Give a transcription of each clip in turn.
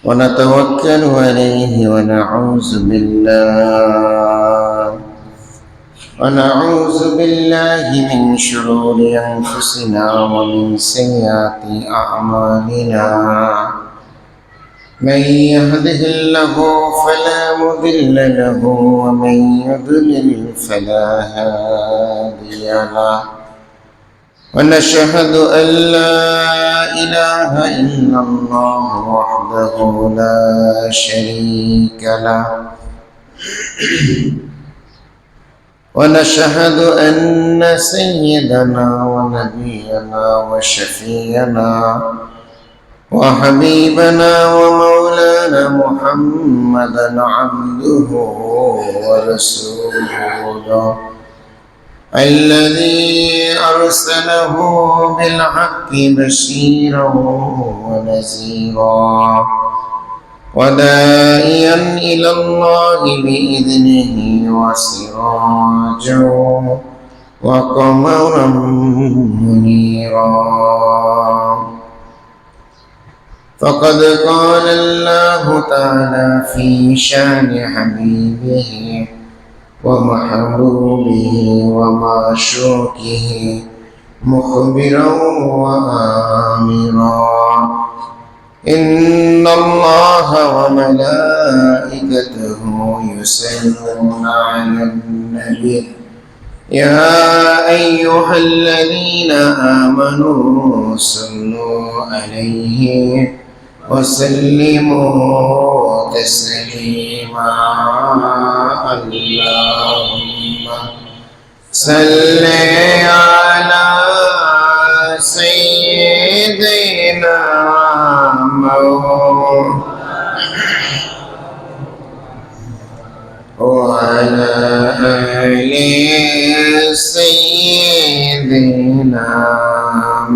ونتوكل عليه ونعوذ بالله من شرور أنفسنا ومن سيئات أعمالنا. من يهده الله فلا مضل له ومن يضلل فلا هادي له. ونشهد أن لا إله إلا الله وحده لا شريك له. ونشهد أن سيدنا ونبينا وشفينا وحبيبنا ومولانا محمدا عبده ورسوله الذي أرسله بالحق بشيرا ونذيرا وداعيا إلى الله بإذنه وسراجا وقمرا منيرا. فقد قال الله تعالى في شان حبيبه ومحبوبه ومعشوقه مخبرا وآمرا: إن الله وملائكته يصلون على النبي يا أيها الذين آمنوا صلوا عليه وسلموا تسليما. اللهم صل على سيدنا وعلى آل سيدنا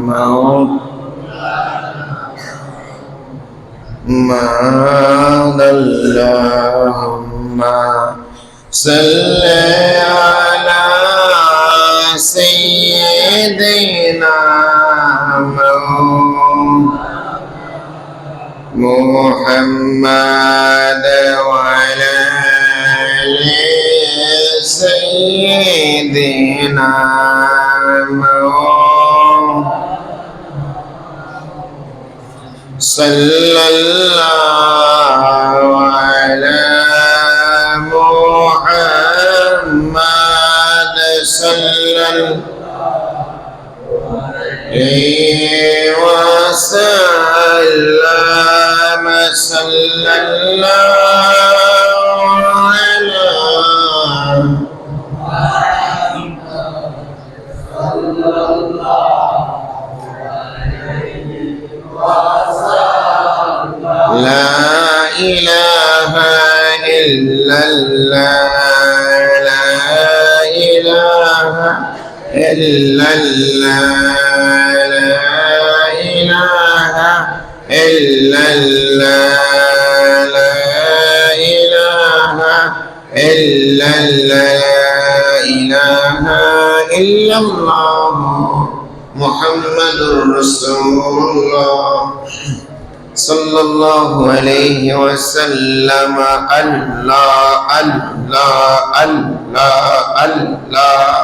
مولانا. اللهم صل على سيدنا محمد وعلى آل سيدنا صلى الله على محمد صلى الله عليه وسلم. صلى الله على لا إله إلا الله. لا إله إلا الله. لا إله إلا الله. لا إله إلا الله. لا إله إلا الله محمد رسول الله صلى الله عليه وسلم. الله الله الله الله الله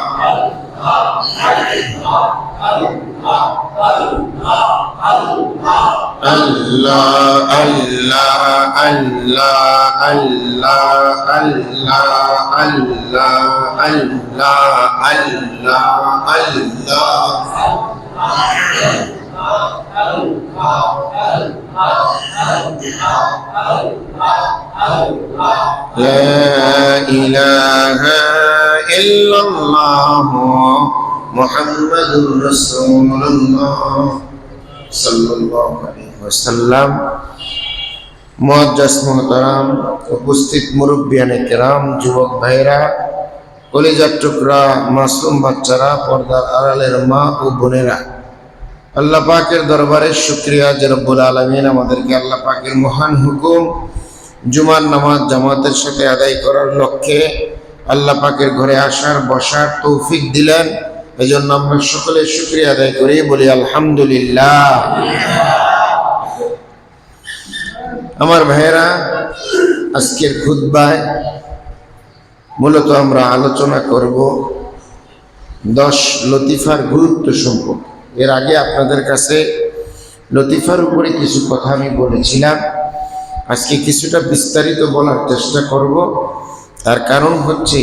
الله لا إله إلا الله محمد رسول الله صلى الله عليه وسلم. মুআজ্জাজ মুহতারাম, উপস্থিত মুরব্বিয়ানে কেরাম, যুবক ভাইরা, কলিজার টুকরা মাসুম বাচ্চারা, পর্দার আড়ালের মা ও বোনেরা, আল্লাহ পাকের দরবারে শুকরিয়া যে রব্বুল আলামিন আমাদেরকে আল্লাহ পাকের মহান হুকুম জুমার নামাজ জামাতের সাথে আদায় করার লক্ষ্যে আল্লাহ পাকের ঘরে আসার বসার তৌফিক দিলেন। এজন্য আমরা সকলে শুকরিয়া আদায় করি, বলি আলহামদুলিল্লাহ। আমার ভাইয়েরা, আজকের খুতবায় মূলত আমরা আলোচনা করব 10 লতিফার গুরুত্ব সম্পর্কে। এর আগে আপনাদের কাছে লতিফার উপরে কিছু কথা আমি বলেছিলাম। আজকে কিছুটা বিস্তারিত বলার চেষ্টা করব। তার কারণ হচ্ছে,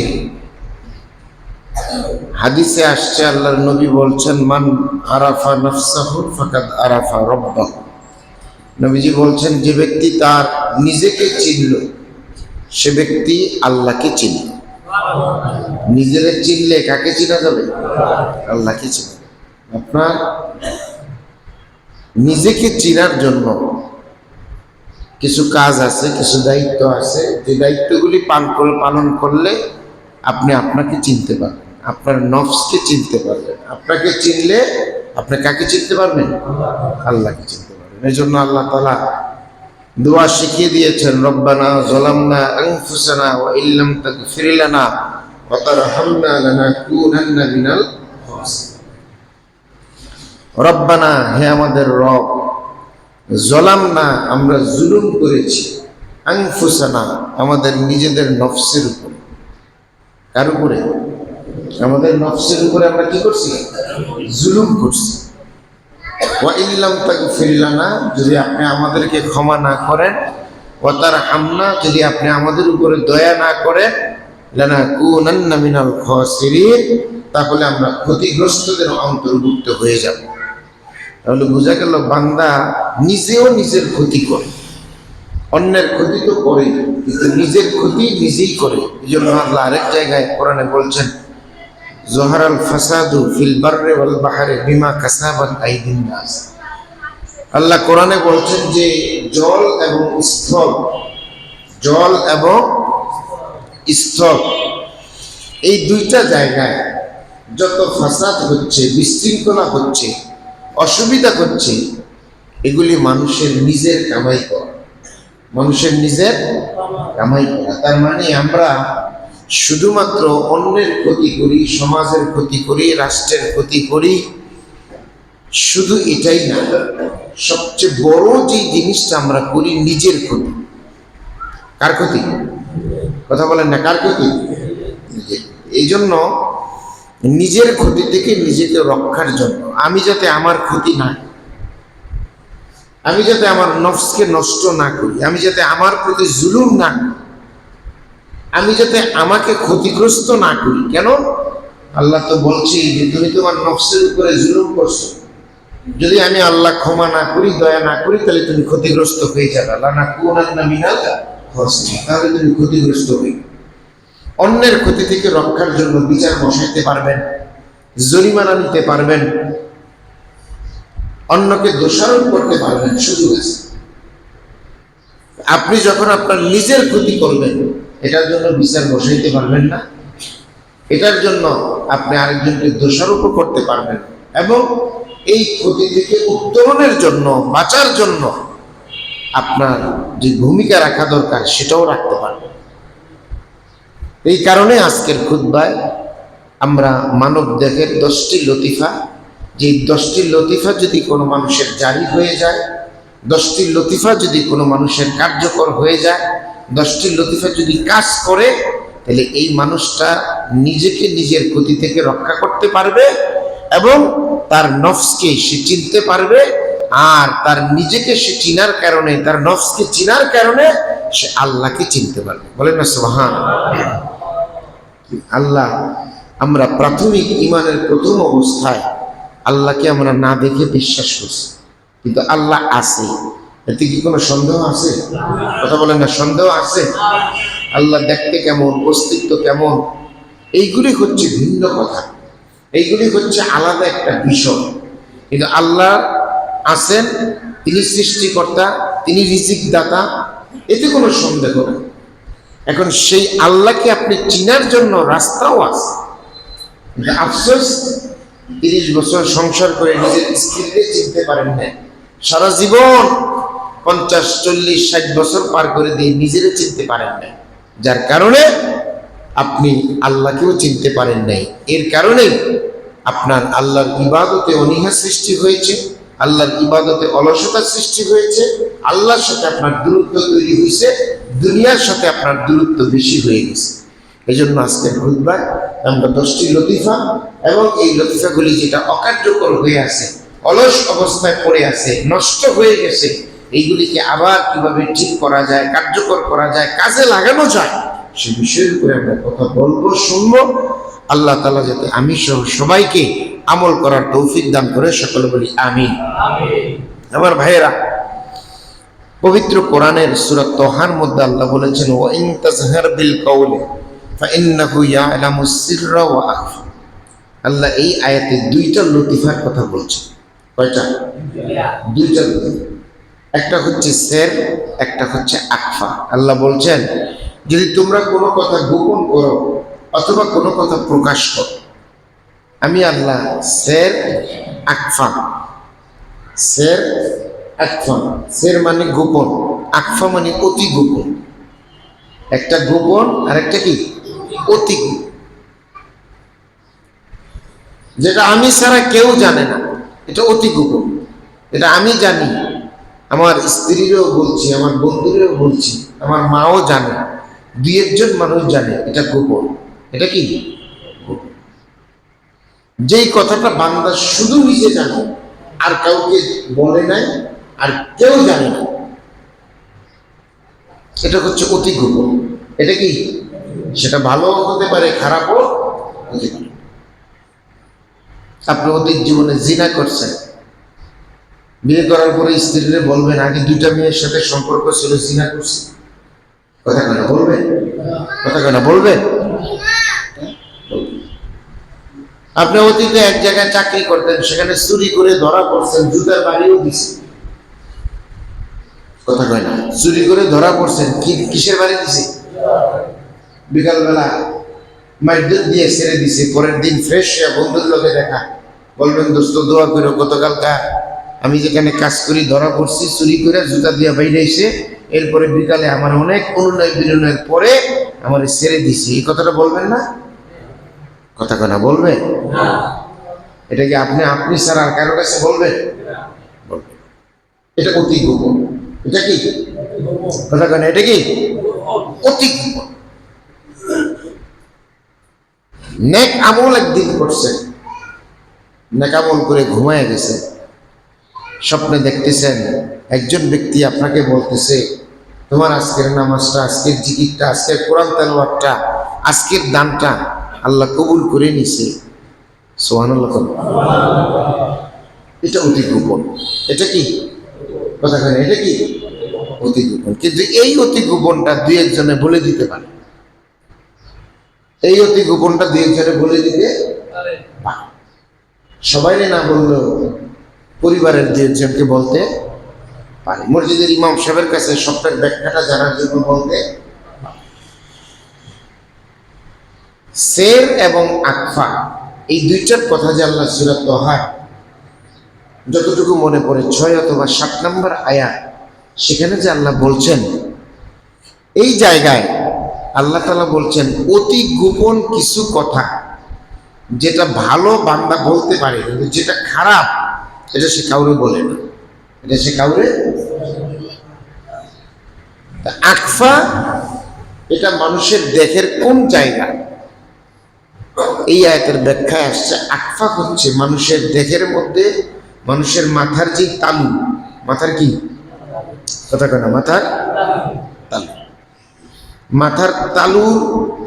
হাদিসে আসছে, আল্লাহর নবী বলছেন, মান আরাফা নাফসাহু ফাকাদ আরাফা রাব্বাহু। নবীজি বলছেন, যে ব্যক্তি তার নিজেকে চিনল সে ব্যক্তি আল্লাহকে চিনল। নিজেরে চিনলে কাকে চিনা যাবে? আল্লাহকে চিনা। আপনার নিজেকে চিনার জন্য কিছু কাজ আছে, কিছু দায়িত্ব আছে, যে দায়িত্বগুলি পালন করলে আপনি আপনাকে চিনতে পারবেন, আপনার নফসকে চিনতে পারবেন। আপনাকে চিনলে আপনি কাকে চিনতে পারবেন? আল্লাহকে চিনতে পারবেন। এই জন্য আল্লাহ তাআলা দোয়া শিখিয়ে দিয়েছেন, রব্বানা যালামনা আনফুসানা ওয়া ইল্লাম তাগফির লানা ওয়া তারহামনা লানাকুনান্না মিনাল খাসিরিন। রব্বানা, হে আমাদের রব, যালামনা, আমরা জুলুম করেছি, আনফুসানা, আমাদের নিজেদের নফসের উপরে। কার উপরে? আমাদের নফসের উপরে আমরা কি করছি? জুলুম করছি। ওয়া ইল্লাম তাগফির লানা, যদি আপনি আমাদেরকে ক্ষমা না করেন, ওয়া তারহামনা, যদি আপনি আমাদের উপরে দয়া না করেন, লানাকুনান্না মিনাল খাসিরিন, তাহলে আমরা ক্ষতিগ্রস্তদের অন্তর্ভুক্ত হয়ে যাব। তাহলে বোঝা গেল, বান্দা নিজেও নিজের ক্ষতি করে। অন্যের ক্ষতি তো করে, কিন্তু নিজের ক্ষতি নিজেই করে। এই জন্য আল্লাহ আরেক জায়গায় কোরআনে বলছেন, জহারাল ফাসাদু ফিল বাররি ওয়াল বাহরি বিমা কাসাবাত আইদিন নাস। আল্লাহ কোরআনে বলছেন যে জল এবং স্থল, এই দুইটা জায়গায় যত ফাসাদ হচ্ছে, বিশৃঙ্খলা হচ্ছে, অসুবিধা হচ্ছে, এগুলি মানুষের নিজের কামাই করা। তার মানে আমরা শুধুমাত্র অন্যের ক্ষতি করি, সমাজের ক্ষতি করি, রাষ্ট্রের ক্ষতি করি, শুধু এটাই না, সবচেয়ে বড় যে জিনিসটা আমরা করি, নিজের ক্ষতি। কার ক্ষতি? কথা বলেন না, কার ক্ষতি? এই জন্য নিজের ক্ষতি থেকে নিজেকে রক্ষার জন্য, আমি যাতে আমার ক্ষতি না করি, আমি যাতে আমার নফসকে নষ্ট না করি, আমি যাতে আমার প্রতি জুলুম না করি, আমি যাতে আমাকে ক্ষতিগ্রস্ত না করি। কেন? আল্লাহ তো বলছি যে তুমি তোমার নফসের উপরে জুলুম করছো, যদি আমি আল্লাহ ক্ষমা না করি, দয়া না করি, তাহলে তুমি ক্ষতিগ্রস্ত হয়ে যাবে। লানাকুনান্না মিনাল খাসিরিন, তাহলে তুমি ক্ষতিগ্রস্ত হয়ে অন্যের ক্ষতি থেকে রক্ষার জন্য বিচার বসাইতে পারবেন, জরিমানা নিতে পারবেন, অন্যকে দোষারোপ করতে পারবেন, সুযোগ আছে। আপনি যখন আপনার নিজের ক্ষতি করবেন, এটার জন্য বিচার বসাইতে পারবেন না, এটার জন্য আপনি আরেকজনকে দোষারোপ করতে পারবেন, এবং এই ক্ষতি থেকে উত্তরণের জন্য, বাঁচার জন্য আপনার যে ভূমিকা রাখা দরকার সেটাও রাখতে পারবেন। এই কারণে আজকের খুতবায় আমরা মানব দেহের 10টি লতিফা, যে 10টি লতিফা যদি কোনো মানুষের জারি হয়ে যায়, 10টি লতিফা যদি কোনো মানুষের কার্যকর হয়ে যায়, 10টি লতিফা যদি কাজ করে, তাহলে এই মানুষটা নিজেকে নিজের ক্ষতি থেকে রক্ষা করতে পারবে, এবং তার নফসকে সে চিনতে পারবে, আর তার নিজেকে সে চিনার কারণে, তার নফসকে চিনার কারণে সে আল্লাহকে চিনতে পারবে। বলেন না সুবহানাল্লাহ। আল্লাহ, আমরা প্রাথমিক ইমানের প্রথম অবস্থায় আল্লাহকে আমরা না দেখে বিশ্বাস করছি, কিন্তু আল্লাহ আছে, এতে কি কোনো সন্দেহ আছে? কথা বলেন না, সন্দেহ আছে? আল্লাহ দেখতে কেমন, অস্তিত্ব কেমন, এইগুলি হচ্ছে ভিন্ন কথা, এইগুলি হচ্ছে আলাদা একটা বিষয়। কিন্তু আল্লাহ আছেন, তিনি সৃষ্টিকর্তা, তিনি রিজিক দাতা, এতে কোনো সন্দেহ নেই। এখন সেই আল্লাহকে আপনি চিনার জন্য রাস্তাও আছে। আফসোস, 30 বছর সংসার করে নিজের স্ত্রীকে চিনতে পারেন না, সারা জীবন 50, 40, 60 বছর পার করে দিয়ে নিজেরে চিনতে পারেন না, যার কারণে আপনি আল্লাহকেও চিনতে পারেন নাই। এর কারণেই আপনার আল্লাহর ইবাদতে অনীহা সৃষ্টি হয়েছে, আল্লাহর ইবাদতে অলসতা সৃষ্টি হয়েছে, আল্লাহর সাথে আপনার দূরত্ব তৈরি হয়েছে, দুনিয়ার সাথে আপনার দূরত্ব বেশি হয়ে গেছে। এই জন্য আজকের খুতবায় আমরা 10টি লতিফা এবং এই লতিফাগুলি যেটা অকার্যকর হয়ে আছে, অলস অবস্থায় পড়ে আছে, নষ্ট হয়ে গেছে, এইগুলিকে আবার কিভাবে ঠিক করা যায়, কার্যকর করা যায়, কাজে লাগানো যায়, সে বিষয়ের উপরে আমরা কথা বলবো, শুনবো। আল্লাহ তাআলা যাতে আমি সহ সবাইকে আমল করার তৌফিক দান করে, সকলে বলি আমিন। আমার ভাইয়েরা, পবিত্র কোরআনের সূরা তাহার মধ্যে আল্লাহ বলেছেন, ওয়া ইন তাজহার বিল কাওলি ফাইন্নাহু ইয়ালামুস সিররা ওয়া আখফা। আল্লাহ এই আয়াতে 2টা লতিফার কথা বলছেন। কয়টা? 2টা লতিফা। একটা হচ্ছে সের, একটা হচ্ছে আখফা। আল্লাহ বলছেন, যদি তোমরা কোনো কথা গোপন করো অথবা কোনো কথা প্রকাশ করো, আমি আল্লাহ সের আখফা, সের আখফা, সের মানে গোপন, আখফা মানে অতি গোপন। একটা গোপন আর একটা কি অতি গোপন, যেটা আমি ছাড়া কেউ জানে না, এটা অতি গোপন। এটা আমি জানি, আমার স্ত্রীরও বলছি, আমার বন্ধুরেও বলছি, আমার মাও জানে, 2-1 মানুষ জানে, এটা গোপন। এটা কি গোপন? যেই কথাটা বান্দা শুধু নিজে জানে, আর কাউকে বলে নাই, আর কেউ জানে না, এটা হচ্ছে অতি গোপন। এটা কি? সেটা ভালো হতে পারে, খারাপও হতে পারে। আপনি অতীত জীবনে জিনা করছেন, বিয়ে করার পরে স্ত্রীরে বলবেন আগে 2টা মেয়ের সাথে সম্পর্ক ছিল, জিনা করছি। কথা কেন বলবেন? কথা কেন বলবেন? আপনি অতীতে এক জায়গায় চাকরি করতেন, সেখানে চুরি করে ধরা পড়ছেন, জুতার বাড়িও দিছে। কথা কয় না? চুরি করে ধরা পড়ছেন, কিসের বাড়ি দিছে? বিকালবেলা মাইদুর দিয়ে ছেড়ে দিছে, পরের দিন ফ্রেশ হয়ে বন্ধুর লোকে দেখা, বলবেন দোস্ত দোয়া করো, গতকালকা আমি যেখানে কাজ করি ধরা পড়ছি, চুরি করে জুতা দিয়ে বাইরে এসে, এরপরে বিকালে আমার অনেক অনুনয় বিনয়ের পরে আমার ছেড়ে দিছি। এই কথাটা বলবেন না? কথা কেনা বলবেন? এটা কি আপনি ছাড়া আর কারো কাছে বলবেন? বলবেন। এটা অতি গোপন। এটা কি কথা কেনা? এটা কি অতি গোপন। নেক আমল একদিন করছেন, নেক আমল করে ঘুমায় গেছে, স্বপ্নে দেখতেছেন একজন ব্যক্তি আপনাকে বলতেছে, তোমার আজকের নামাজটা, আজকের জিকিরটা, আজকের কোরআন তেলাওয়াতটা, আজকের দানটা আল্লাহ কবুল করে নিছে। সুবহানাল্লাহ। এটা অতি গোপন। এটা কি কথা কেন? এটা কি অতি গোপন। কিন্তু এই অতি গোপনটা 2-1 জনে বলে দিতে পারে। এই অতি গোপনটা 2-1 জনে বলে দিতে পারে। সবাই না বললেও পরিবারের 2-1 জনকে বলতে পারে। মসজিদের ইমাম সাহেবের কাছে স্বপ্নের ব্যাখ্যাটা জানার জন্য বলতে। সের এবং আখফা, এই 2টার কথা যে আল্লাহ সূরা তাহা যতটুকু মনে পড়ে 6 অথবা 7 নম্বর আয়াত, সেখানে যে আল্লাহ বলছেন, এই জায়গায় আল্লাহ তাআলা বলছেন অতি গোপন কিছু কথা যেটা ভালো বান্দা বলতে পারে, কিন্তু যেটা খারাপ এটা সে কাউরে বলে না। এটা সে কাউরে। আখফা এটা মানুষের দেহের কোন জায়গা? এই আয়াতের ব্যাখ্যায় আসছে, আখফা হচ্ছে মানুষের দেহের মধ্যে, মানুষের মাথার যে তালু, মাথার কি কথা কেনা? মাথার তালু, মাথার তালু,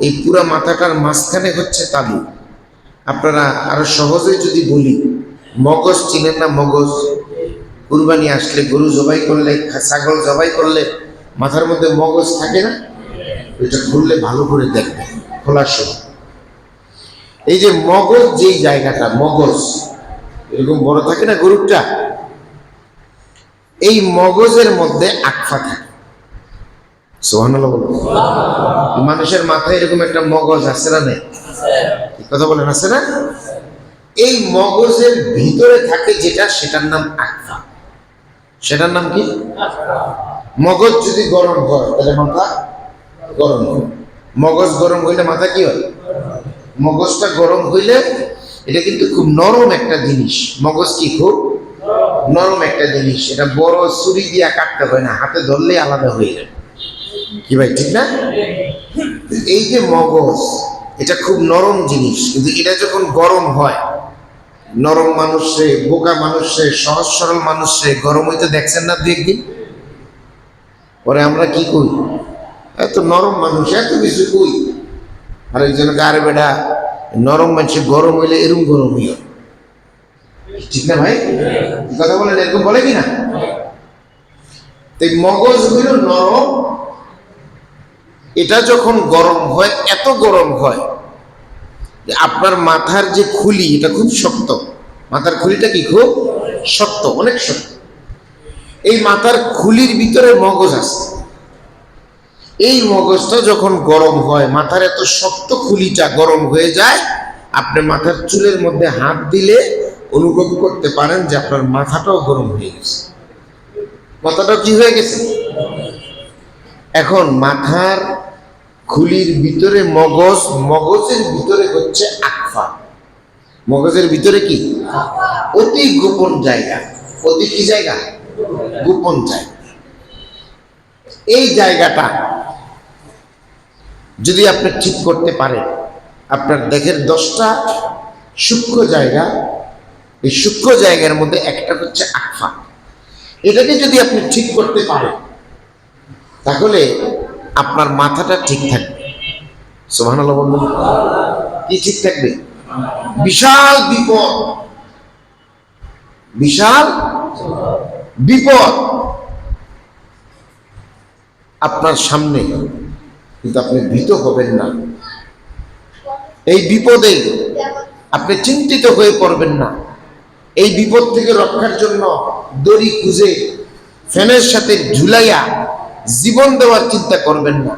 এই পুরা মাথাটার মাঝখানে হচ্ছে তালু। আপনারা আরো সহজে যদি বলি, মগজ চিনেন না? মগজ কুরবানি আসলে, গরু জবাই করলে, ছাগল জবাই করলে মাথার মধ্যে মগজ থাকে না? এটা খুললে ভালো করে দেখবে, খোলার সময় এই যে মগজ, যেই জায়গাটা মগজ এরকম বড় থাকে না গরুটা, এই মগজের মধ্যে আখফা থাকে। সুবহানাল্লাহ বলুন। মানুষের মাথায় এরকম একটা মগজ আছে না? নেই? কথা বলেন, আছে না? এই মগজের ভিতরে থাকে যেটা, সেটার নাম আখফা। সেটার নাম কি? মগজ যদি গরম হয় তাহলে মাথা গরম হয়। মগজ গরম হইলে মাথা কি হয়? মগজটা গরম হইলে, এটা কিন্তু খুব নরম একটা জিনিস। মগজ কি খুব নরম একটা জিনিস, এটা বড় ছুরি দিয়া কাটতে হয় না, হাতে ধরলে আলাদা হয়ে যায়। কি ভাই, ঠিক না? এই যে মগজ, এটা খুব নরম জিনিস, কিন্তু এটা যখন গরম হয়, নরম মানুষে, বোকা মানুষে, সহজ সরল মানুষে গরম হইতে দেখছেন না দু একদিন পরে আমরা কি করি, এত নরম মানুষ এত কিছু কই, আর একজন গারে বেড়া নরম মানুষে গরম হইলে এরকম গরম হইল, ঠিক না ভাই? কথা বলেন, এরকম বলে কিনা? তাই মগজ হইল নরম, এটা যখন গরম হয়, এত গরম হয় যে আপনার মাথার যে খুলি, এটা খুব শক্ত, মাথার খুলিটা কি খুব শক্ত, অনেক শক্ত। এই মাথার খুলির ভিতরে মগজ আছে, এই মগজটা যখন গরম হয়, মাথার এত শক্ত খুলিটা গরম হয়ে যায়, আপনি মাথার চুলের মধ্যে হাত দিলে অনুভব করতে পারেন যে আপনার মাথাটাও গরম হয়ে গেছে। মাথাটাও কি হয়ে গেছে? এখন মাথার খুলির ভিতরে মগজ, মগজের ভিতরে হচ্ছে আকফা। মগজের ভিতরে কি? অতি গোপন জায়গা। অতি কি জায়গা? গোপন জায়গা। এই জায়গাটা যদি আপনি ঠিক করতে পারেন, আপনার দেহের 10টা সূক্ষ্ম জায়গা, এই সূক্ষ্ম জায়গার মধ্যে একটা হচ্ছে আকফা। এটাকে যদি আপনি ঠিক করতে পারেন, তাহলে আপনার মাথাটা ঠিক থাকবে। সুবহানাল্লাহ বলুন। কি ঠিক থাকবে? বিশাল বিপদ, বিশাল বিপদ আপনার সামনে, কিন্তু আপনি ভীত হবেন না। এই বিপদে আপনি চিন্তিত হয়ে পড়বেন না। এই বিপদ থেকে রক্ষার জন্য দড়ি খুঁজে ফ্যানের সাথে ঝুলাইয়া জীবন দেওয়ার চিন্তা করবেন না।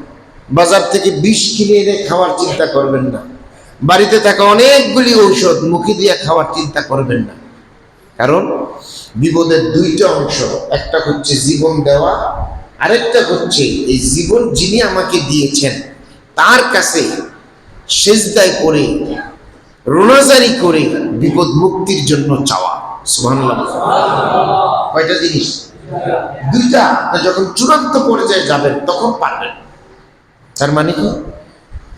বাজার থেকে বিষ কিনে এনে খাওয়ার চিন্তা করবেন না। বাড়িতে থাকা অনেকগুলি ঔষধ মুখে দিয়ে খাওয়ার চিন্তা করবেন না। কারণ বিপদের 2টা অংশ, একটা হচ্ছে জীবন দেওয়া, আরেকটা হচ্ছে এই জীবন যিনি আমাকে দিয়েছেন তার কাছে সেজদায় করে, রোনাজারি করে বিপদ মুক্তির জন্য চাওয়া। সুবহানাল্লাহ। কয়টা জিনিস? 2টা। যখন চূড়ান্ত পর্যায়ে যাবেন তখন পারবেন। তার মানে কি?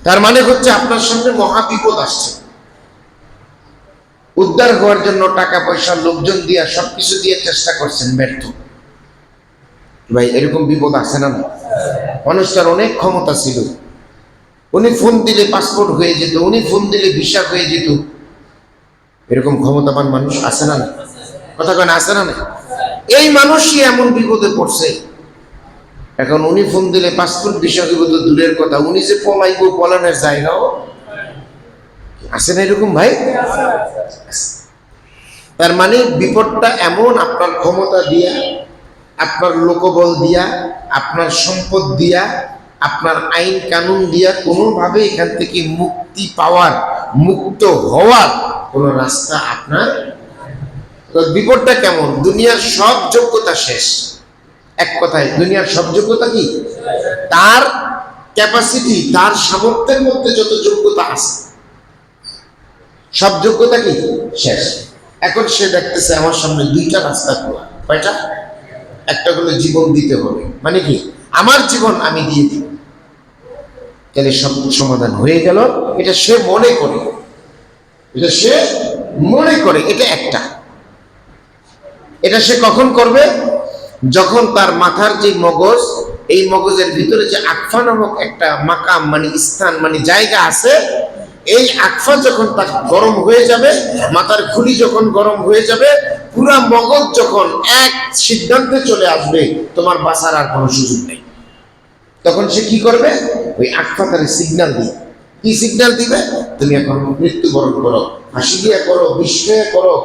তার মানে হচ্ছে আপনার সামনে মহা বিপদ আসছে, উদ্ধার হওয়ার জন্য টাকা পয়সা, লোকজন দিয়া, সবকিছু দিয়ে চেষ্টা করছেন, ব্যর্থ। ভাই, এরকম বিপদ আসে না? মানুষটার অনেক ক্ষমতা ছিল, উনি ফোন দিলে পাসপোর্ট হয়ে যেত, উনি ফোন দিলে ভিসা হয়ে যেত। এরকম ক্ষমতাবান মানুষ আছে না? কথা কেন আছে না? এই মানুষই এমন বিপদে পড়ছে, এখন উনি ফোন দিলে পাসপোর্ট ভিসা হইব তো দূরের কথা, উনি যে পলাইব, পলানোর জায়গাও আছে না? এরকম ভাই। তার মানে বিপদটা এমন, আপনার ক্ষমতা দিয়া, আপনার লোকবল দিয়া, আপনার সম্পদ দিয়া, আপনার আইন কানুন দিয়া কোনোভাবে এখান থেকে মুক্তি পাওয়ার, মুক্ত হওয়ার কোন রাস্তা আপনার। বিপদটা কেমন? দুনিয়ার সব যোগ্যতা শেষ। এক কথায় দুনিয়ার সব যোগ্যতা কি? তার ক্যাপাসিটি, তার সামর্থ্যের মধ্যে যত যোগ্যতা আছে সব যোগ্যতা কি শেষ। এখন সে দেখতেছে আমার সামনে 2টা রাস্তা খোলা। কয়টা? একটা হলো জীবন দিতে হবে, মানে কি আমার জীবন আমি দিয়ে দিই, তাহলে সব সমাধান হয়ে গেল। এটা সে মনে করে, এটা সে মনে করে, এটা একটা। এটা সে কখন করবে? যখন তার মাথার যে মগজ, এই মগজের ভিতরে যে আকফা নামক একটা মাকাম, মানে স্থান, মানে জায়গা আছে, এই আকফা যখন তার গরম হয়ে যাবে, মাথার খুলি যখন গরম হয়ে যাবে, পুরা মগজ যখন এক সিদ্ধান্তে চলে আসবে তোমার বাঁচার আর কোনো সুযোগ নেই, তখন সে কি করবে? ওই আকফা তার সিগন্যাল দিবে। কি সিগন্যাল দিবে? তুমি এখন মৃত্যুবরণ করো, হাসি দিয়া করো, বিষ খাইয়া করো,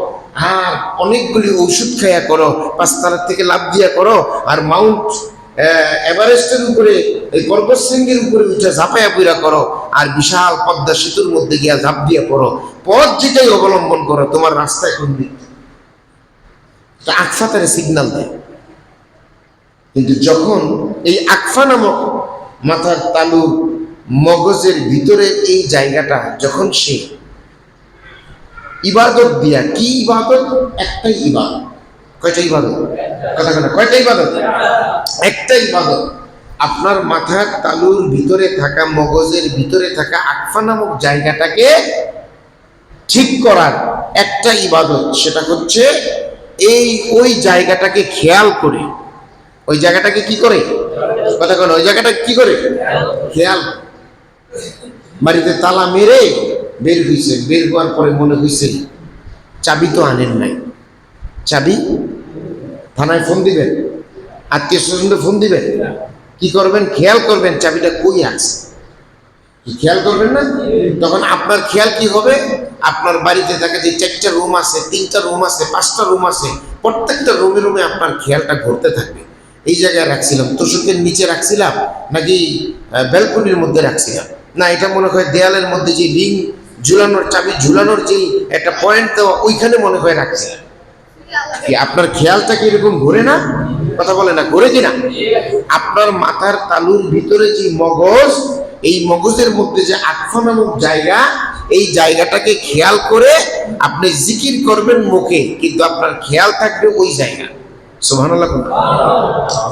আর অনেকগুলি ওষুধ খাইয়া করো, 5 তলা থেকে লাফ দিয়া করো, আর মাউন্ট এভারেস্টের উপরে, এই পর্বত শৃঙ্গের উপরে উঠে ঝাঁপাইয়া পুইরা করো, আর বিশাল পদ্মা সেতুর মধ্যে গিয়া ঝাঁপ দিয়া পড়ো। পথ যেটাই অবলম্বন করো, তোমার রাস্তায় কোন দিক? আকফা তার সিগন্যাল দেয়। কিন্তু যখন এই আকফা নামক মাথার তালুর মগজের ভিতরে এই জায়গাটা, যখন সে ইবাদত দিয়া, কি ইবাদত? একটাই ইবাদত, কয়টা ইবাদত? কথা বলে কয়টা ইবাদত? একটা ইবাদত। আপনার মাথার তালুর ভিতরে থাকা, মগজের ভিতরে থাকা আকফা নামক জায়গাটাকে ঠিক করার একটা ইবাদত, সেটা হচ্ছে ওই জায়গাটাকে খেয়াল করে, ওই জায়গাটাকে কি করে, কথা বলে ওই জায়গাটা কি করে খেয়াল। বাড়িতে তালা মেরে বের হইছে, বের হওয়ার পরে মনে হইছে চাবি তো আনেন নাই, চাবি থানায় ফোন দিবেন, আত্মীয় স্বজনকে ফোন দিবেন, কি করবেন? খেয়াল করবেন চাবিটা কই আছে, কি খেয়াল করবেন না? তখন আপনার খেয়াল কি হবে? আপনার বাড়িতে থাকে যে 4টা রুম আছে, 3টা রুম আছে, 5টা রুম আছে, প্রত্যেকটা রুমে রুমে আপনার খেয়ালটা ঘুরতে থাকবে। এই জায়গায় রাখছিলাম, তোষকের নিচে রাখছিলাম নাকি ব্যালকনির মধ্যে রাখছিলাম, না এটা মনে হয় দেয়ালের মধ্যে যে রিং ঝুলানোর, চাবি ঝুলানোর যে একটা পয়েন্ট দেওয়া, ওইখানে মনে হয় রাখছিলাম। কি আপনার খেয়ালটা কি এরকম ঘুরে না? কথা বলে না, ঘুরে কিনা? আপনার মাথার তালুর ভিতরে যে মগজ, এই মগজের মধ্যে যে আকফা নামক জায়গা, এই জায়গাটাকে খেয়াল করে আপনি জিকির করবেন মুখে, কিন্তু আপনার খেয়াল থাকবে ওই জায়গা। সুবহানাল্লাহ।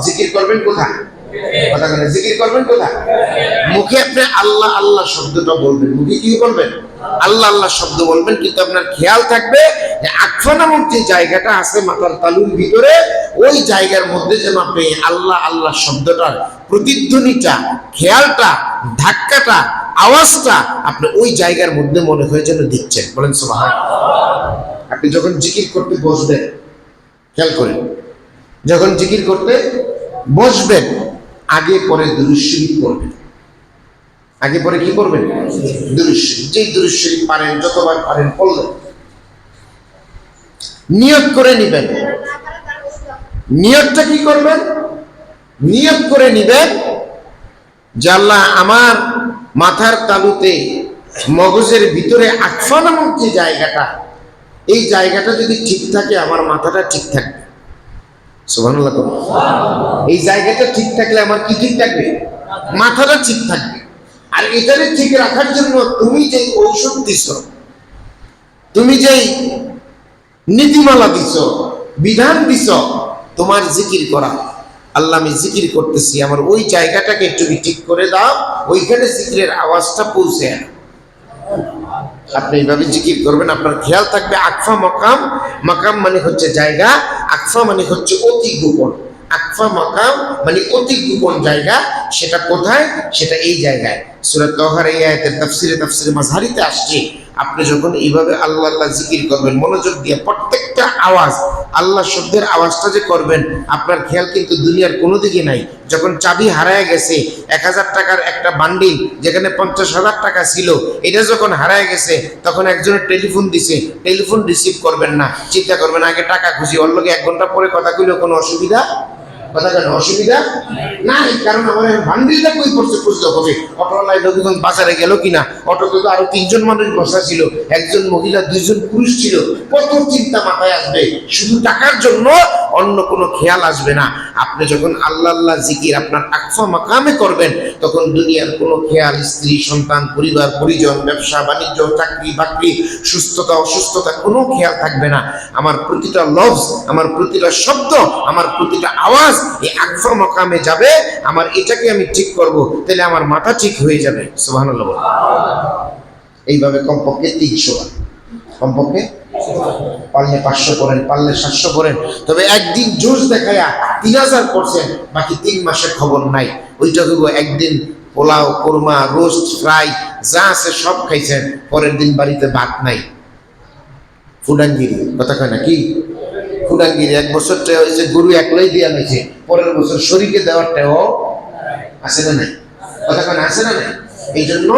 জিকির করবেন কোথায়? কথা বলে জিকির করবেন কোথায়? মুখে আপনি আল্লাহ আল্লাহ শব্দটা বলবেন, মুখে কি বলবেন? আল্লাহ আল্লাহ শব্দ বলবেন, কিন্তু আপনার খেয়াল থাকবে যে আকফা নামক যে জায়গাটা আছে মাথার তালুর ভিতরে, ওই জায়গার মধ্যে যেন আপনি আল্লাহ আল্লাহ শব্দটার প্রতিধ্বনিটা, খেয়ালটা, ধাক্কাটা, আওয়াজটা আপনি ওই জায়গার মধ্যে মনে হয় যেন দিচ্ছেন। বলেন সুবহানাল্লাহ। আপনি যখন জিকির করতে বসবেন, খেয়াল করেন, যখন জিকির করতে বসবেন আগে পরে দুরূদ শরীফ পড়বেন। আগে পরে কি করবেন? দুরূদ শরীফ। যেই দুরূদ শরীফ পারেন, যতবার পারেন পড়লেন। নিয়ত করে নিবেন। নিয়তটা কি করবেন? নিয়ত করে নিবেন যে আল্লাহ, আমার মাথার তালুতে মগজের ভিতরে আকফা নামক যে জায়গাটা, এই জায়গাটা যদি ঠিক থাকে আমার মাথাটা ঠিক থাকবে। সুবহানাল্লাহ। এই জায়গাটা ঠিক থাকলে আমার কি ঠিক থাকবে? মাথাটা ঠিক থাকবে। আর এটাকে ঠিক রাখার জন্য তুমি যে ঔষধ দিছ, তুমি যে নীতিমালা দিছ, বিধান দিছ, তোমার জিকির করা, আল্লাহ আমি জিকির করতেছি, আমার ওই জায়গাটাকে একটু ঠিক করে দাও, ওইখানে জিকিরের আওয়াজটা পৌঁছে। আপনি এইভাবে জিকির করবেন, আপনার খেয়াল থাকবে আকফা মাকাম। মাকাম মানে হচ্ছে জায়গা, আকফা মানে হচ্ছে অতি গোপন। আকফা মাকাম মানে অতি গোপন জায়গা। সেটা কোথায়? সেটা এই জায়গায়। সূরা তাহার এই আয়াতের তাফসিরে মাযহারিতে আসছে, আপনি যখন এইভাবে আল্লাহ আল্লাহ জিকির করবেন মনোযোগ দিয়ে, প্রত্যেকটা আওয়াজ আল্লাহ শব্দের আওয়াজটা যে করবেন, আপনার খেয়াল কিন্তু দুনিয়ার কোনো দিকে নাই। যখন চাবি হারায় গেছে, 1000 টাকার একটা বান্ডিল যেখানে 50,000 টাকা ছিল, এটা যখন হারায় গেছে, তখন একজনের টেলিফোন দিছে, টেলিফোন রিসিভ করবেন না, চিন্তা করবেন আগে টাকা খুঁজি, ওর লগে 1 ঘন্টা পরে কথা কইলেও কোনো অসুবিধা, কথা কেন অসুবিধা নাই, কারণ আমার বান্ডিলটা কই পড়ছে খুঁজতে হবে। অটোওয়ালায় নবীগঞ্জ বাজারে গেল কিনা, অটোতে তো আরো 3 জন মানুষ বসা ছিল, 1 জন মহিলা 2 জন পুরুষ ছিল, কত চিন্তা মাথায় আসবে, শুধু টাকার জন্য অন্য কোনো খেয়াল আসবে না। আপনি যখন আল্লাহ আল্লাহ জিকির আপনার আকফা মাকামে করবেন, তখন দুনিয়ার কোনো খেয়াল, স্ত্রী সন্তান, পরিবার পরিজন, ব্যবসা বাণিজ্য, চাকরি বাকরি, সুস্থতা অসুস্থতা, কোনো খেয়াল থাকবে না। আমার প্রতিটা লফজ, আমার প্রতিটা শব্দ, আমার প্রতিটা আওয়াজ এই আকফা মাকামে যাবে, আমার এটাকে আমি ঠিক করব, তাহলে আমার মাথা ঠিক হয়ে যাবে। সুবহানাল্লাহ। এইভাবে কমপক্ষে 300 বার, কমপক্ষে পারলে 500 করেন, পারলে 700 করেন, তবে একদিন জোশ দেখায়া 3000 করছেন, বাকি 3 মাসের খবর নাই। ওইটা হইব একদিন পোলাও, কোরমা, রোস্ট, ফ্রাই যা আছে সব খাইছেন, পরের দিন বাড়িতে ভাত নাই। ফুডাঙ্গিরি, কথা কয় না কি? ফুডাঙ্গিরি। 1 বছরটা হয়েছে গরু একলাই দিয়া নিয়েছে, পরের বছর শরীরকে দেওয়ারটাও আসে না নাই, কথা কয় না, আসে না নাই। এই জন্য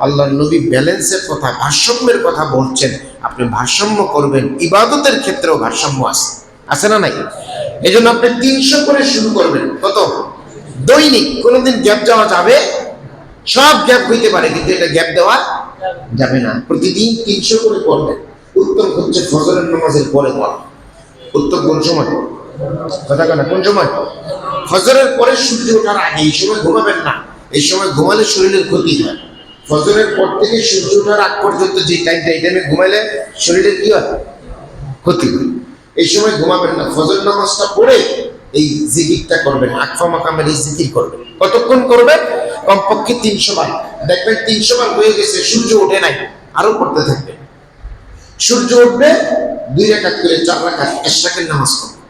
আল্লাহর নবী ব্যালেন্সের কথা, ভারসাম্যের কথা বলছেন। আপনি ভারসাম্য করবেন, ইবাদতের ক্ষেত্রেও ভারসাম্য আছে না নাই? এই জন্য আপনি 300 করে শুরু করবেন। কত? দৈনিক। কোনোদিন গ্যাপ যাওয়া যাবে? সব গ্যাপ হইতে পারে, কিন্তু এটা গ্যাপ দেওয়া যাবে না। প্রতিদিন 300 করে করবেন। উত্তম হচ্ছে ফজরের নামাজের পরে পড়া। উত্তম কোন সময়? কথা কেন, কোন সময়? ফজরের পরে সূর্য ওঠার আগে। এই সময় ঘুমাবেন না, এই সময় ঘুমালে শরীরের ক্ষতি হয়। ফজরের পর থেকে সূর্য ওঠার আগ পর্যন্ত যে টাইমটা, এই টাইমে ঘুমাইলে শরীরের কি হয়? ক্ষতি হয়। এই সময় ঘুমাবেন না, ফজর নামাজটা পড়ে এই জিকিরটা করবেন, আকফা মাকামের এই জিকির করবেন। কতক্ষণ করবেন? কমপক্ষে 300 বার। দেখবেন 300 বার হয়ে গেছে, সূর্য ওঠে নাই, আরো করতে থাকবেন। সূর্য উঠবে 2 রাকাত করে 4 রাকাত ইশরাকের নামাজ পড়বেন।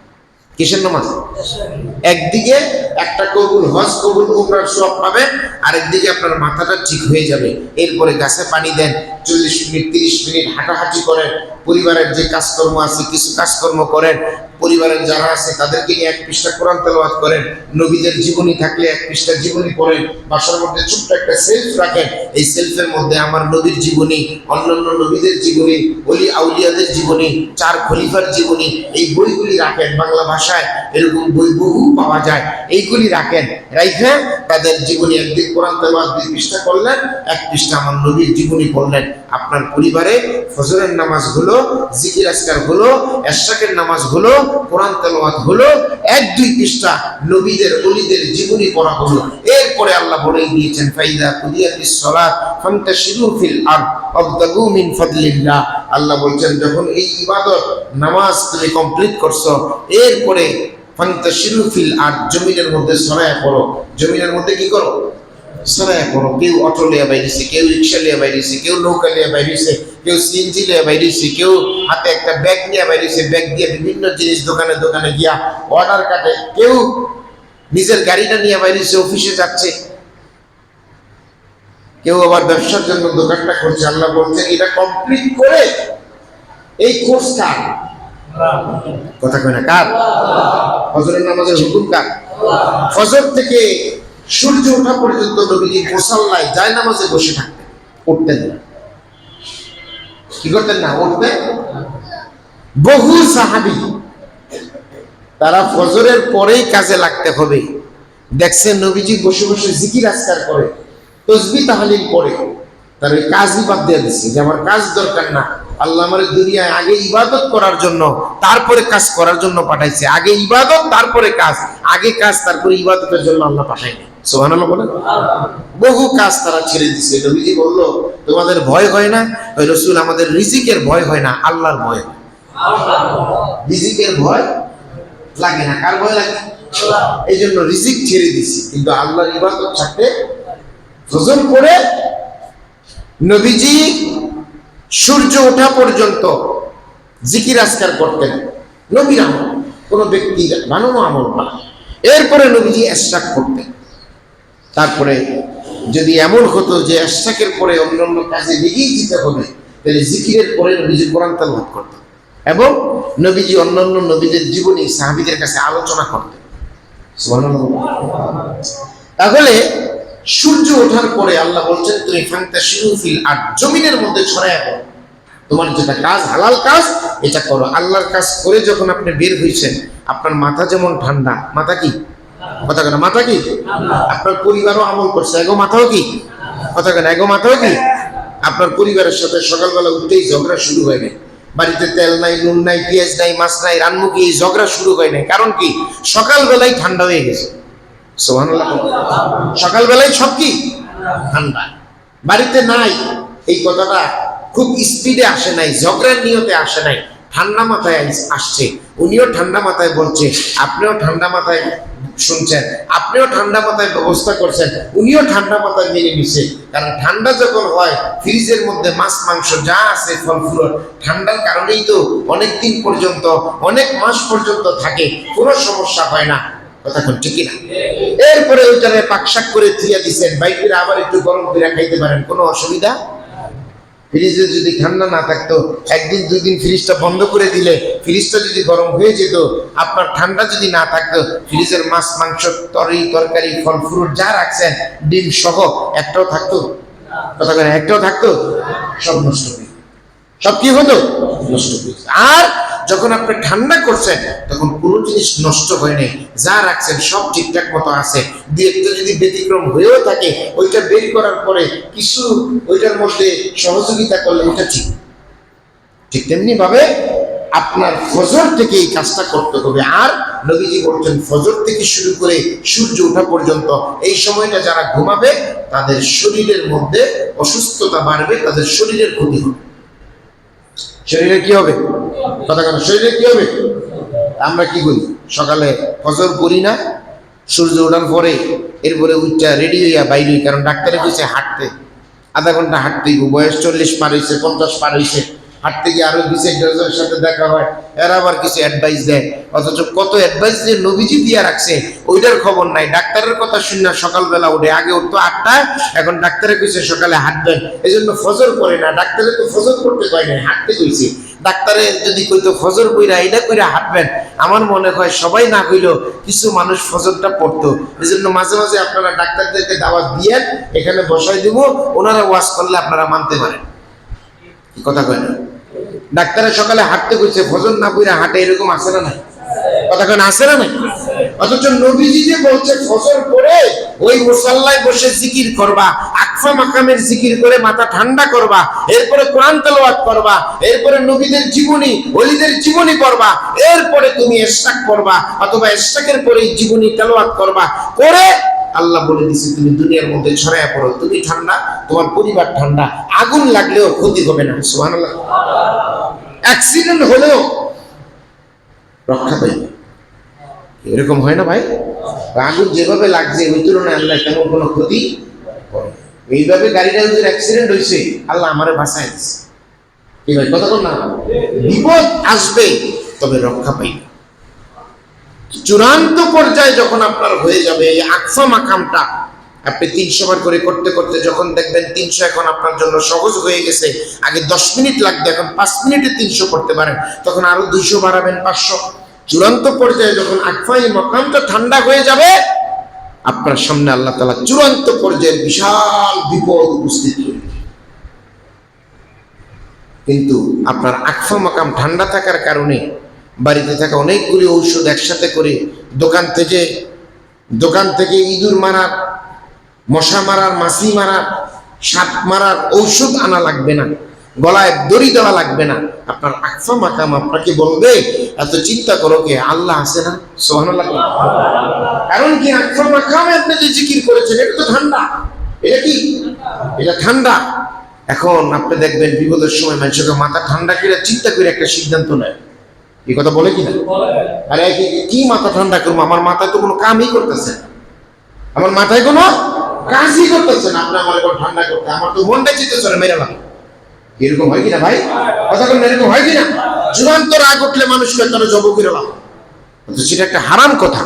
কিসের নামাজ? একদিকে একটা কবুল হজ, কবুল উমরার সওয়াব পাবেন, আরেকদিকে আপনার মাথাটা ঠিক হয়ে যাবে। এরপরে গাছে পানি দেন, 40 মিনিট 30 মিনিট হাঁটাহাঁটি করেন, পরিবারের যে কাজকর্ম আছে কিছু কাজকর্ম করেন, পরিবারের যারা আছে তাদেরকে নিয়ে 1 পৃষ্ঠা কোরআন তেলাওয়াত করেন, নবীদের জীবনী থাকলে 1 পৃষ্ঠা জীবনী পড়েন, বাসার মধ্যে ছোট্ট একটা সেলফ রাখেন, এই সেলফের মধ্যে আমার নবীর জীবনী, অন্যান্য নবীদের জীবনী, ওলি আউলিয়াদের জীবনী, 4 খলিফার জীবনী, এই বইগুলি রাখেন। বাংলা ভাষায় এরকম বই বহু পাওয়া যায়, এইগুলি রাখেন। রাইখে তাদের জীবনী, একদিন কোরআন তেলাওয়াত 2 পৃষ্ঠা করলেন, 1 পৃষ্ঠা আমার নবীর জীবনী পড়লেন। আপনার পরিবারে ফজরের নামাজ হলো, জিকির আজকার হলো, ইশরাকের নামাজ হলো, কোরআন তেলাওয়াত হলো, 1-2 পৃষ্ঠা নবীদের ওলিদের জীবনী পড়া হলো। এরপরে আল্লাহ বলেই দিয়েছেন, ফাইদা কুদিয়াতিস সালাত ফান্তাশিরু ফিল আরদ ওয়াবতাগু মিন ফাদলিল্লাহ। আল্লাহ বলছেন যখন এই ইবাদত নামাজ তুমি কমপ্লিট করছো, এরপরে ফান্তাশিরু ফিল আরদ, জমিনের মধ্যে ছড়ায়া পড়ো। জমিনের মধ্যে কি করো? ছড়ায়া পড়ো। কেউ অটো লিয়ে বাইরেছে, কেউ রিক্সা লিয়ে বাইরেছে, কেউ নৌকা লিয়ে বাইরেছে, কেউ সিএনজি লিয়ে বাইরেছে, কেউ হাতে একটা ব্যাগ নিয়ে বাইরেছে, ব্যাগ দিয়ে বিভিন্ন জিনিস দোকানে দোকানে গিয়া অর্ডার কাটে, কেউ নিজের গাড়িটা নিয়ে বাইরেছে, অফিসে যাচ্ছে, কেউ আবার ব্যবসার জন্য দোকানটা করছে। আল্লাহ বলছেন এটা কমপ্লিট করে এই কোর্স কার? কথা কয় না কার? ফজরের নামাজের হুকুম কার? ফজর থেকে সূর্য ওঠা পর্যন্ত নবীজি মুসাল্লায় যায় নামাজে বসে থাকতেন, উঠতেন না। কি করতেন না? উঠতেন। বহু সাহাবী তারা ফজরের পরেই কাজে লাগতে হবে, দেখছেন নবীজি বসে বসে জিকির আজকার করে, তাসবিহ তাহলিল করে, তার ওই কাজই বাদ দিয়ে দিচ্ছে যে আমার কাজ দরকার না, আল্লাহ আমার দুনিয়ায় আগে ইবাদত করার জন্য তারপরে কাজ করার জন্য পাঠাইছে। আগে ইবাদত তারপরে কাজ, আগে কাজ তারপরে ইবাদতের জন্য আল্লাহ পাঠায়নি। সুবহানাল্লাহ বলেন। বহু কাজ তারা ছেড়ে দিচ্ছে। নবীজি বলল তোমাদের ভয় হয় না? ওই রাসূল আমাদের রিজিকের ভয় হয় না, আল্লাহর ভয়। রিজিকের ভয় লাগে না, কার ভয় লাগে? এই জন্য রিজিক ছেড়ে দিছি, কিন্তু আল্লাহর ইবাদত ছাড়তে। ফজর পড়ে নবীজি সূর্য ওঠা পর্যন্ত জিকির আজকার করতেন, নবীর আমল, কোনো ব্যক্তির বানানো আমল না। এরপরে নবীজি ইশরাক করতেন। তারপরে যদি এমন হতো যে ইশরাকের পরে অন্যান্য কাজে লেগেই যেতে হবে, তাহলে জিকিরের পরে নবীজি কোরআন তেলাওয়াত করতেন এবং নবীজি অন্যান্য নবীদের জীবনী সাহাবীদের কাছে আলোচনা করতেন। সুবহানাল্লাহ। তাহলে সূর্য ওঠার পরে আল্লাহ বলছেন তুমি ফান্তাশিরু ফিল আরদ, জমিনের মধ্যে ছড়ায়া পড়ো, তোমার যেটা কাজ হালাল কাজ এটা করো। আল্লাহর কাজ করে যখন আপনি বের হইছেন, আপনার মাথা যেমন ঠান্ডা, মাথা কি? কথা কেন? মাথা কি? আপনার পরিবারও আমল করছে, এগো মাথাও কি? কথা কেন? এগো মাথাও কি? আপনার পরিবারের সাথে সকালবেলা উঠতেই ঝগড়া শুরু হয় নাই, বাড়িতে তেল নাই, নুন নাই, পেঁয়াজ নাই, মাছ নাই, রান্নুকি, এই ঝগড়া শুরু হয় নাই। কারণ কি? সকালবেলায় ঠান্ডা হয়ে গেছে। সুবহানাল্লাহ। সকালবেলায় সব কি ঠান্ডা, বাড়িতে নাই। এই কথাটা খুব স্পিডে আসে নাই, ঝগড়ার নিয়তে আসে নাই, ঠান্ডা মাথায় আসছে। উনিও ঠান্ডা মাথায় বলছে, আপনিও ঠান্ডা মাথায় শুনছেন, আপনিও ঠান্ডা মাথায় ব্যবস্থা করছেন, উনিও ঠান্ডা মাথায় মেনে নিছে। কারণ ঠান্ডা যখন হয়, ফ্রিজের মধ্যে মাছ মাংস যা আছে ফল ফুল, ঠান্ডার কারণেই তো অনেক দিন পর্যন্ত, অনেক মাস পর্যন্ত থাকে, কোনো সমস্যা হয় না। কথা কোন ঠিক না? এরপরে ওইটারে পাকশাক করে থিয়া দিচ্ছেন, বাইকের আবার একটু গরম করে খাইতে পারেন, কোনো অসুবিধা। ফ্রিজে যদি ঠান্ডা না থাকতো, একদিন 2 দিন ফ্রিজটা বন্ধ করে দিলে ফ্রিজটা যদি গরম হয়ে যেত, আপনার ঠান্ডা যদি না থাকতো, ফ্রিজের মাছ মাংস তরকারি ফল ফ্রুট যা রাখছেন ডিম সহ একটাও থাকতো? কথা কেন? একটাও থাকতো? সব নষ্ট হয়ে, সব কি হতো? নষ্ট হয়ে। আর যখন আপনি ঠান্ডা করছেন তখন কোনো জিনিস নষ্ট হয় নাই, যা রাখছেন সব ঠিকঠাক মতো আছে। 2-1টা যদি ব্যতিক্রম হয়েও থাকে, ওইটা বের করার পরে কিছু ওইটার মধ্যে সহযোগিতা করলে ওইটা ঠিক। ঠিক তেমনি ভাবে আপনার ফজর থেকে এই কাজটা করতে হবে। আর নবীজি বলছেন ফজর থেকে শুরু করে সূর্য ওঠা পর্যন্ত এই সময়টা যারা ঘুমাবে তাদের শরীরের মধ্যে অসুস্থতা বাড়বে, তাদের শরীরের ক্ষতি হবে। শরীরে কি হবে? কথা কেন? শরীরে কি হবে? আমরা কি করি? সকালে ফজর করি না, সূর্য ওঠার পরে এরপরে উঠটা রেডি হইয়া বাইরে হই, কারণ ডাক্তারে কইছে হাঁটতে, আধা ঘন্টা হাঁটতে হইব। বয়স 40 পার হয়েছে, 50 পার হয়েছে, হাঁটতে গিয়ে আরো বিশেষজ্ঞদের সাথে দেখা হয়, এরা আবার কিছু অ্যাডভাইস দেয়। অথচ কত অ্যাডভাইস যে নবীজি দিয়া রাখছে ওইটার খবর নাই। ডাক্তারের কথা শুনে সকালবেলা উঠে, আগে উঠতো 8টায়, এখন ডাক্তারে কইছে সকালে হাঁটবেন, এই জন্য ফজর করে না। ডাক্তারে তো ফজর করতে কয় নাই, হাঁটতে কইছে। ডাক্তারে যদি কইতো ফজর কইরা এটা কইরা হাঁটবেন, আমার মনে হয় সবাই না কইলেও কিছু মানুষ ফজরটা পড়তো। এই জন্য মাঝে মাঝে আপনারা ডাক্তারদেরকে দাওয়াত দিয়ে এখানে বসাই দিব, ওনারা ওয়াজ করলে আপনারা মানতে পারেন। কি কথা কয় না? ডাক্তারে সকালে হাঁটতে কইছে, ফজর না কইরা হাঁটে, এরকম আছে না নাই? কথা কয় না, আছে না নাই? অথচ নবীজি যে বলছে ফজর পড়ে ওই মুসাল্লায় বসে জিকির করবা, আকফা মাকামের জিকির করে মাথা ঠান্ডা করবা, এরপরে কোরআন তেলাওয়াত করবা, এরপরে নবীদের জীবনী, ওলিদের জীবনী পড়বা, এরপরে তুমি ইশরাক করবা, অথবা ইশরাকের পরেই জীবনী তেলাওয়াত করবা, করে আল্লাহ বলে দিছে তুমি দুনিয়ার মধ্যে ছড়ায়া পড়ো, তুমি ঠান্ডা, তোমার পরিবার ঠান্ডা, আগুন লাগলেও ক্ষতি হবে না। সুবহানাল্লাহ। অ্যাক্সিডেন্ট হলেও রক্ষা পাইবে, এরকম হয় না ভাই? আগুন যেভাবে লাগছে ওই তুলনায় আল্লাহ তেমন কোনো ক্ষতি করে। এইভাবে গাড়িটা যদি অ্যাক্সিডেন্ট হয়েছে, আল্লাহ আমারে বাঁচায় দিচ্ছে। কি ভাই কথা বল না? বিপদ আসবে তবে রক্ষা পাইবে। চূড়ান্ত পর্যায়ে যখন আপনার হয়ে যাবে এই আকফা মাকামটা, আপনি 300 বার করে করতে করতে যখন দেখবেন 300 এখন আপনার জন্য সহজ হয়ে গেছে, আগে 10 মিনিট লাগবে, এখন 5 মিনিটে 300 করতে পারেন, তখন আরো 200 বাড়াবেন, 500। চূড়ান্ত পর্যায়ে যখন আকফা মাকামটা ঠান্ডা হয়ে যাবে, আপনার সামনে আল্লাহ তাআলা চূড়ান্ত পর্যায়ের বিশাল বিপদ উপস্থিত করবে। কিন্তু আপনার আকফা মাকাম ঠান্ডা থাকার কারণে বাড়িতে থাকা অনেকগুলি ঔষধ একসাথে করে দোকান থেকে ইঁদুর মারার, মশা মারার, মাছি মারার, সাপ মারার ঔষধ আনা লাগবে না, গলায় দড়ি দেওয়া লাগবে না। আপনার আকফা মাকাম আপনাকে বলবে এত চিন্তা করো কে, আল্লাহ আছে না? সুবহানাল্লাহ। কারণ কি, আকফা মাকামে আপনি যে জিকির করেছেন এটা তো ঠান্ডা। এটা কি? এটা ঠান্ডা। এখন আপনি দেখবেন বিপদের সময় মানুষকে মাথা ঠান্ডা করে চিন্তা করে একটা সিদ্ধান্ত নেয়। এই কথা বলে কিনা? আরে কি মাথা ঠান্ডা করবো, আমার মাথায় তো কোনো কামই করতেছে না, আমার মাথায় কোনো কাজই করতেছে না, আপনি আমার এখন ঠান্ডা করতে, আমার তো মনটা চিন্তা মেরে লাগে। এরকম হয় কিনা ভাই? কথা বলেন, এরকম হয় কিনা? চূড়ান্ত রাগ উঠলে মানুষকে তারা জব করে লাভ, সেটা একটা হারাম কথা।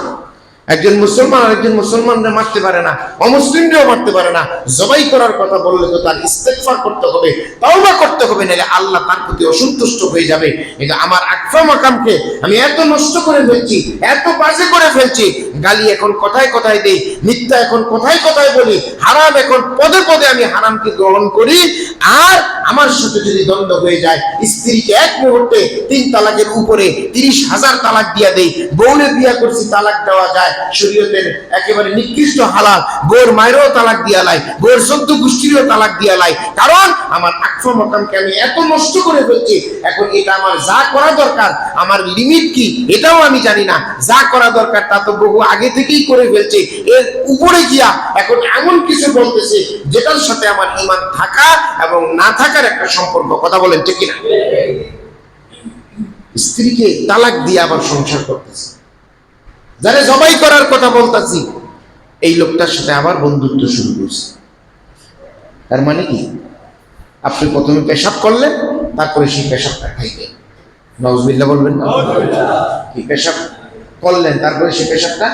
একজন মুসলমান আরেকজন মুসলমানরা মারতে পারে না, অমুসলিমরাও মারতে পারে না। জবাই করার কথা বললে তো তার ইস্তেগফার করতে হবে, তাওবা করতে হবে, নাহলে আল্লাহ তার প্রতি অসন্তুষ্ট হয়ে যাবে। কিন্তু আমার আকফা মাকামকে আমি এত নষ্ট করে ফেলছি, এত বাজে করে ফেলছি, গালি এখন কথায় কথায় দেই, মিথ্যা এখন কথায় কথায় বলি, হারাম এখন পদে পদে আমি হারামকে গ্রহণ করি। আর আমার সাথে যদি দ্বন্দ্ব হয়ে যায়, স্ত্রীকে এক মুহূর্তে 3 তালাকের উপরে 30,000 তালাক দিয়া দেই, বউলে বিয়া করছি তালাক দেওয়া যায়, শরীয়তের একেবারে নিকৃষ্ট হালাল, বউর মায়েরও তালাক দিয়া লাই, বউর 14 গোষ্ঠীরও তালাক দিয়া লাই, কারণ আমার আকফা মাকামকে আমি এত নষ্ট করে ফেলছি। এখন এটা আমার যা করা দরকার, আমার লিমিট কি এটাও আমি জানি না, যা করা দরকার তা তো বহু আগে থেকেই করে ফেলছি, এর উপরে গিয়া এখন এমন কিছু বলতেছে যেটার সাথে আমার ঈমান থাকা এবং না থাকার একটা সম্পর্ক। কথা বলেন ঠিক কিনা? স্ত্রীকে তালাক দিয়ে আবার সংসার করতেছে, যারা জবাই করার কথা বলতেছি এই লোকটার সাথে আবার বন্ধুত্ব শুরু করছে। তার মানে কি, আপনি প্রথমে পেশাব করলেন, তারপরে সেই পেশাবটা খাইলেন, নাউজুবিল্লাহ বলবেন না? কি পেশাব করলেন, তারপরে সেই পেশাবটা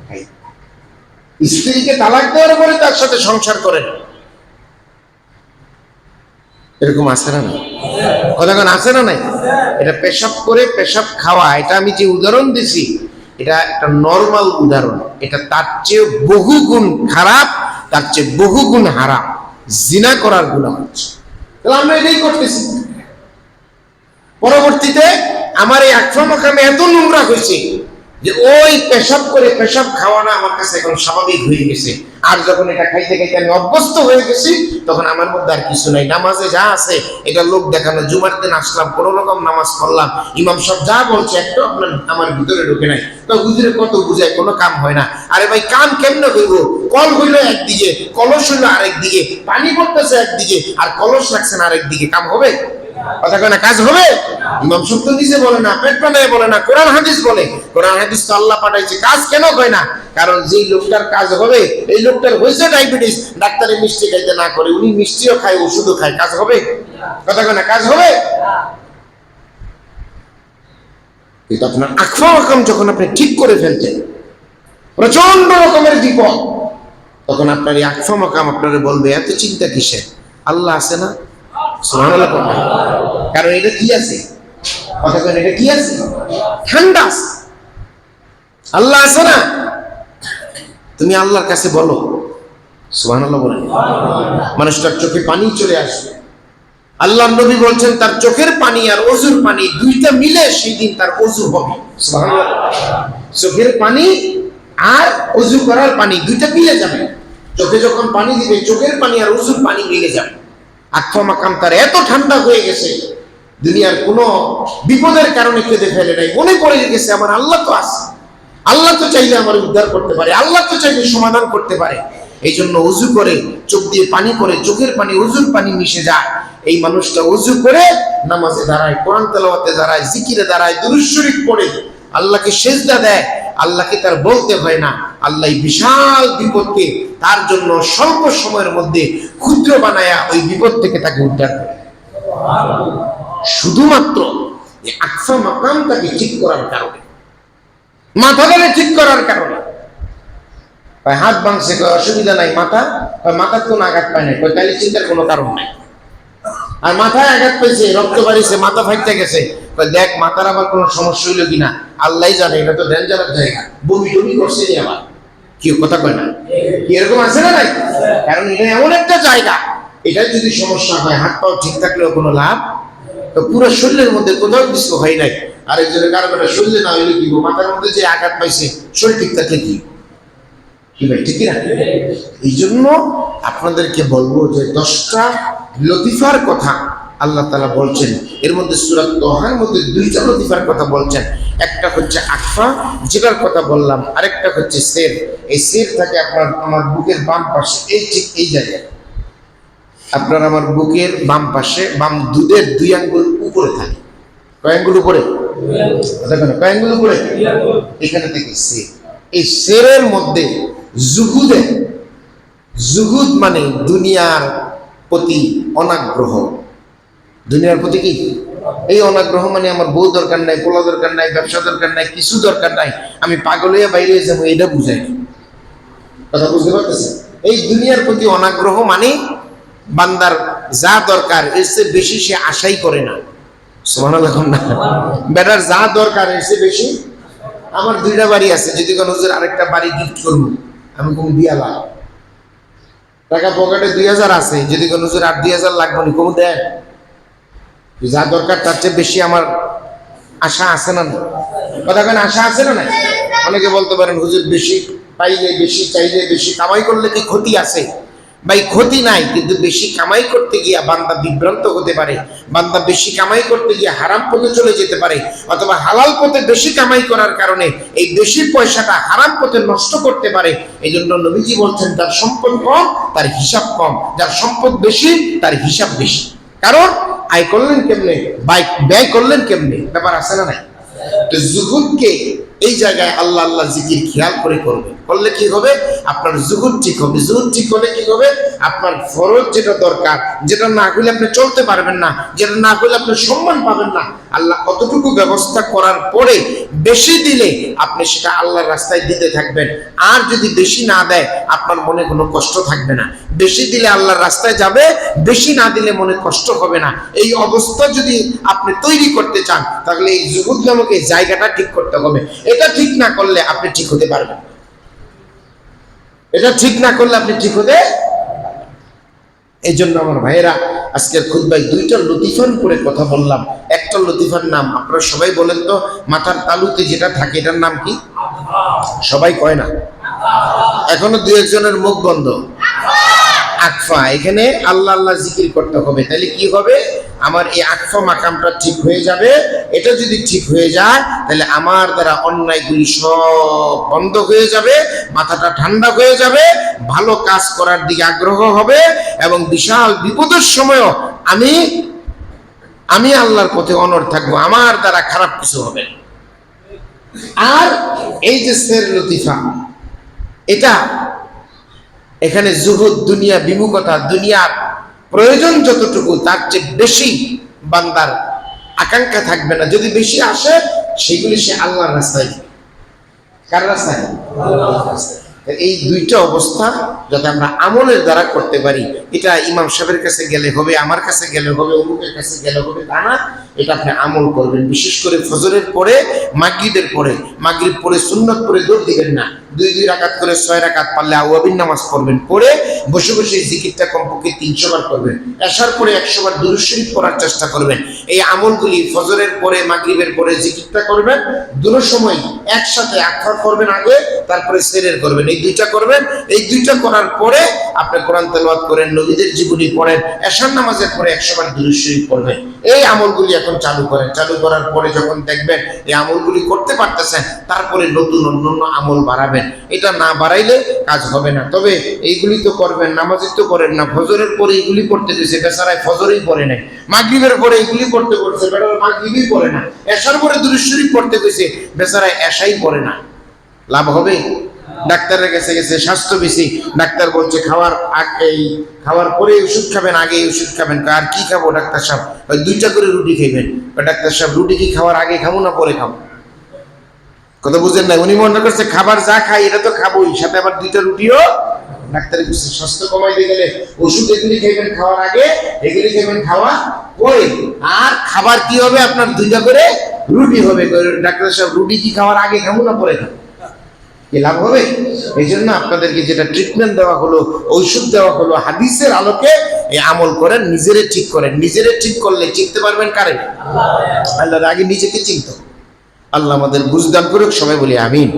খাইলেন। স্ত্রীকে তালাক দেওয়ার পরে তার সাথে সংসার করেন, এরকম আছে না নাই? কথা আছে না নাই? এটা পেশাব করে পেশাব খাওয়া, এটা আমি যে উদাহরণ দিছি এটা একটা নর্মাল উদাহরণ, এটা তার চেয়ে বহুগুণ খারাপ, তার চেয়ে বহুগুণ হারাম, জিনা করার গুনাহ হচ্ছে। তাহলে আমরা এটাই করতেছি। পরবর্তীতে আমার এই আকফা মাকামে এত নোংরা হয়েছে যে ওই পেশাব করে পেশাব খাওয়ানো আমার কাছে এখন স্বাভাবিক হয়ে গেছে। আর যখন এটা খাইতে খাইতে আমি অভ্যস্ত হয়ে গেছি, তখন আমার মধ্যে আর কিছু নাই। নামাজে যা আছে এটা লোক দেখানো, জুমার দিন আসলাম, কোনো রকম নামাজ পড়লাম, ইমাম সব যা বলছে একটু আপনার আমার ভিতরে ঢুকে নাই, তো হুজুরে কত বুঝায়, কোনো কাম হয় না। আরে ভাই কাম কেমনে হইব? কল হইলো একদিকে, কলস হইলো আরেক দিকে, পানি পড়তেছে একদিকে, আর কলস রাখছেন আরেক দিকে, কাম হবে? কথা কয় না, কাজ হবে? ইমাম সাহেব তো নিজে বলে না, পেট বানায় বলে না, কোরআন হাদিস বলে। কোরআন হাদিস তো আল্লাহ পাঠাইছে, কাজ কেন কয় না? কারণ যেই লোকটার কাজ হবে, এই লোকটার হয়েছে ডায়াবেটিস, ডাক্তারে মিষ্টি খাইতে না করে উনি মিষ্টিও খায়, ওষুধও খায়, কাজ হবে? কথা কয় না, কাজ হবে? কিন্তু আপনার আকফা মাকাম যখন আপনি ঠিক করে ফেলতেন, প্রচন্ড রকমের বিপদ, তখন আপনার এই আকফা মাকাম আপনারা বলবে এত চিন্তা কিসের, আল্লাহ আছে না? সুবহানাল্লাহ। কারণ এটা কি আছে? কথা কয়, এটা কি আছে? ঠান্ডা আছে, আল্লাহ আছে না? তুমি আল্লাহর কাছে বলো, সুবহানাল্লাহ বলেন, মানুষটার চোখে পানি চলে আসবে। আল্লাহর নবী বলছেন তার চোখের পানি আর ওযুর পানি দুইটা মিলে সেই দিন তার ওযু হবে। সুবহানাল্লাহ। চোখের পানি আর ওযু করার পানি দুইটা মিলে যাবে। চোখে যখন পানি দিবে, চোখের পানি আর ওযুর পানি মিলে যাবে। আকফা মাকাম তার এত ঠান্ডা হয়ে গেছে, দুনিয়ার কোনো বিপদের কারণে কেঁদে ফেলে নাই, মনে পড়ে গেছে আমার আল্লাহ তো আছে, আল্লাহ তো চাইলে আমার উদ্ধার করতে পারে, আল্লাহ তো চাইলে সমাধান করতে পারে। এই জন্য ওযু করে, চোখ দিয়ে পানি করে, চোখের পানি ওযুর পানি মিশে যায়। এই মানুষটা ওযু করে নামাজে দাঁড়ায়, কোরআন তেলাওয়াতে দাঁড়ায়, জিকিরে দাঁড়ায়, দুরূদ শরীফ পড়ে, আল্লাহকে সেজদা দেয়। আল্লাহকে তার বলতে হয় না, আল্লাহ বিশাল বিপদকে তার জন্য স্বল্প সময়ের মধ্যে ক্ষুদ্র বানায়া ওই বিপদ থেকে তাকে উদ্ধার করে। শুধুমাত্র এই আকফা মাকামটাকে ঠিক করার কারণে, মাথাটাকে ঠিক করার কারণে। হাত ভাঙছে, অসুবিধা নাই, মাথার কোনো আঘাত পায় নাই, তাহলে চিন্তার কোনো কারণ নাই। আর মাথায় আঘাত পেয়েছে, রক্ত বাড়িছে, মাথা ফাইটে গেছে, দেখ মাথার আবার কোনো সমস্যা হইলো কিনা আল্লাহ জানে, এটা তো ডেঞ্জারাস জায়গা, বমি টমি করছে নি আবার, কি কথা কয় না? এরকম আছে না নাই? কারণ এটা এমন একটা জায়গা, এটা যদি সমস্যা হয়, হাত পাও ঠিক থাকলেও কোনো লাভ, তো পুরো শরীরের মধ্যে কোথাও কিছু হয় নাই। আরেকজনের কারো বেটা শরীরে না হইলে কি, মাথার মধ্যে যে আঘাত পাইছে, শরীর ঠিক থাকলে কি ভাই, ঠিক না? এই জন্য আপনাদেরকে বলবো যে 10টা লতিফার কথা আল্লাহ তাআলা বলছেন, এর মধ্যে সূরা তাহার মধ্যে 2টা লতিফার কথা বলছেন। একটা হচ্ছে আকফা, যেটার কথা বললাম, আরেকটা হচ্ছে সের। এই সের থাকে আপনার আমার বুকের বাম পাশে, এই ঠিক এই জায়গায়, আপনার আমার বুকের বাম পাশে, বাম দুধের 2 আঙ্গুল উপরে থাকে। কয় আঙ্গুল উপরে? দেখেন, কয় আঙ্গুল উপরে? এখানে থেকে সের। এই সেরের মধ্যে জুহুদ মানে দুনিয়ার প্রতি অনাগ্রহ। দুনিয়ার প্রতি কি? এই অনাগ্রহ মানে আমার বউ দরকার নাই, পোলা দরকার নাই, ব্যবসা দরকার নাই, কিছু দরকার নাই, আমি পাগল হয়ে বাইরে যাবো, এটা বুঝাই। কথা বুঝতে পারতেছে? এই দুনিয়ার প্রতি অনাগ্রহ মানে বান্দার যা দরকার এর চেয়ে বেশি সে আশাই করে না। সুবহানাল্লাহ। না বেটার যা দরকার এর চেয়ে বেশি, আমার 2টা বাড়ি আছে, যদি কোনো হুজুর আরেকটা বাড়ি গিফট করবো, আমি কোনো দিয়া লাগ, টাকা পকেটে 2000 আছে, যদি কোনো হুজুর আর 2000 লাগবে না, কোনো দেন, যা দরকার তার চেয়ে বেশি আমার আশা আছে না? কথা কেন, আশা আছে না? নাই। অনেকে বলতে পারেন হুজুর বেশি পাইলে, বেশি চাইলে, বেশি কামাই করলে কি ক্ষতি আছে? ভাই ক্ষতি নাই, কিন্তু বেশি কামাই করতে গিয়া বান্দা বিভ্রান্ত হতে পারে, বান্দা বেশি কামাই করতে গিয়ে হারাম পথে চলে যেতে পারে, অথবা হালাল পথে বেশি কামাই করার কারণে এই বেশি পয়সাটা হারাম পথে নষ্ট করতে পারে। এই জন্য নবীজি বলছেন যার সম্পদ কম তার হিসাব কম, যার সম্পদ বেশি তার হিসাব বেশি। কারণ আয় করলেন কেমনে, ব্যয় করলেন কেমনে, ব্যাপার আছে না নাই? তো জুহুদকে এই জায়গায় আল্লাহ আল্লাহ জিকির খেয়াল করে করবে, করলে কি হবে? আপনার জুহুদ ঠিক হবে। জুহুদ ঠিক হলে কি হবে? আপনার ফরজ যেটা দরকার, যেটা না করলে আপনি চলতে পারবেন না, যেটা না করলে আপনি সম্মান পাবেন না, আল্লাহ কতটুকু ব্যবস্থা করার পরে বেশি দিলে আপনি সেটা আল্লাহর রাস্তায় দিতে থাকবেন। আর যদি বেশি না দেয় আপনার মনে কোনো কষ্ট থাকবে না। বেশি দিলে আল্লাহর রাস্তায় যাবে, বেশি না দিলে মনে কষ্ট হবে না। এই অবস্থা যদি আপনি তৈরি করতে চান, তাহলে এই জুহুদ নামক এই জায়গাটা ঠিক করতে হবে। এটা ঠিক না করলে আপনি ঠিক হতে পারবেন, এটা ঠিক না করলে আপনি ঠিক হতে। এই জন্য আমার ভাইয়েরা, আজকের খুতবায় 2টা লতিফার উপরে কথা বললাম। একটা লতিফার নাম আপনারা সবাই বলেন তো, মাথার তালুতে যেটা থাকে এটার নাম কি? সবাই কয় না, এখনো 2-1 জনের মুখ বন্ধ। আকফা। এখানে আল্লাহ আল্লাহ জিকির করতে হবে, তাহলে কি হবে? আমার এই আকফা মাকামটা ঠিক হয়ে যাবে। এটা যদি ঠিক হয়ে যায় তাহলে আমার দ্বারা অন্যায়গুলি সব বন্ধ হয়ে যাবে, মাথাটা ঠান্ডা হয়ে যাবে, ভালো কাজ করার দিকে আগ্রহ হবে, এবং বিশাল বিপদের সময়ও আমি আমি আল্লাহর পথে অনড় থাকবো, আমার দ্বারা খারাপ কিছু হবে না। আর এই যে সের লতিফা, এটা এখানে জুহুদ, দুনিয়া বিমুখতা, দুনিয়ার প্রয়োজন যতটুকু তার চেয়ে বেশি বান্দার আকাঙ্ক্ষা থাকবে না। যদি বেশি আসে সেগুলি সে আল্লাহর রাস্তায়, কার রাস্তায়? আল্লাহর রাস্তায়। এই দুইটা অবস্থা যাতে আমরা আমলের দ্বারা করতে পারি, এটা ইমাম সাহেবের কাছে গেলে হবে, আমার কাছে গেলে হবে, অমুকের কাছে গেলে হবে, তা না। এটা আপনি আমল করবেন। বিশেষ করে ফজরের পরে, মাগরিবের পরে, মাগরিব পরে সুন্নত পরে দৌড় দিবেন না। 2 রাকাত করে 6 রাকাত পারলে আওয়াবিন নামাজ পড়বেন, পড়ে বসে বসে জিকিরটা কমপক্ষে 300 বার করবেন। এশার পরে 100 বার দুরূদ শরীফ পড়ার চেষ্টা করবেন। এই আমলগুলি ফজরের পরে, মাগরিবের পরে জিকিরটা করবেন, দুটো সময় একসাথে আখর করবেন আগে, তারপরে সেরের করবেন। এই দুইটা করবেন। এই দুইটা করার পরে আপনি কোরআন তেলাওয়াত করেন, নবীদের জীবনী পড়েন, এশার নামাজের পরে 100 বার দুরূদ শরীফ পড়বেন। এই আমলগুলি এখন চালু করেন। চালু করার পরে যখন দেখবেন এই আমলগুলি করতে পারতেছেন, তারপরে নতুন অন্যান্য আমল বাড়াবেন। এটা না বাড়াইলে কাজ হবে না। তবে এইগুলি তো করবেন, নামাজই তো করেন না। ফজরের পরে এইগুলি করতে গেছে, বেচারায় ফজরই পড়ে নাই। মাগরিবের পরে এইগুলি করতে করছে, বেচারা মাগরিবই পড়ে না। এশার পরে দুরূদ শরীফ পড়তে গেছে, বেচারায় এশাই পড়ে না। লাভ হবে? ডাক্তারের কাছে গেছে, স্বাস্থ্য বেশি, ডাক্তার বলছে খাওয়ার পরে ওষুধ খাবেন, আগে ওষুধ খাবেন। আর কি খাবো ডাক্তার সাহেব? 2টা করে রুটি খাইবেন। ডাক্তার সাহেব রুটি কি খাওয়ার আগে খাবো না পরে খাবো? কথা বুঝেন না? উনি মনে করছে খাবার যা খাই এটা তো খাবোই, সাথে আবার 2টা রুটিও। ডাক্তার বলছে স্বাস্থ্য কমাইতে গেলে ওষুধ এগুলি খাইবেন খাওয়ার আগে, এগুলি খাইবেন খাওয়া পরে। আর খাবার কি হবে আপনার? 2টা করে রুটি হবে। ডাক্তার সাহেব রুটি কি খাওয়ার আগে খাবো না পরে খাবো? কি লাভ হবে? এই জন্য আপনাদেরকে যেটা ট্রিটমেন্ট দেওয়া হলো, ঔষধ দেওয়া হলো, হাদিসের আলোকে এই আমল করেন, নিজেরে ঠিক করেন। নিজেরে ঠিক করলে চিনতে পারবেন কারে? আল্লাহর আগে নিজেকে চিনতে। আল্লাহ আমাদের বুঝদান করুক। সবাই বলি আমিন।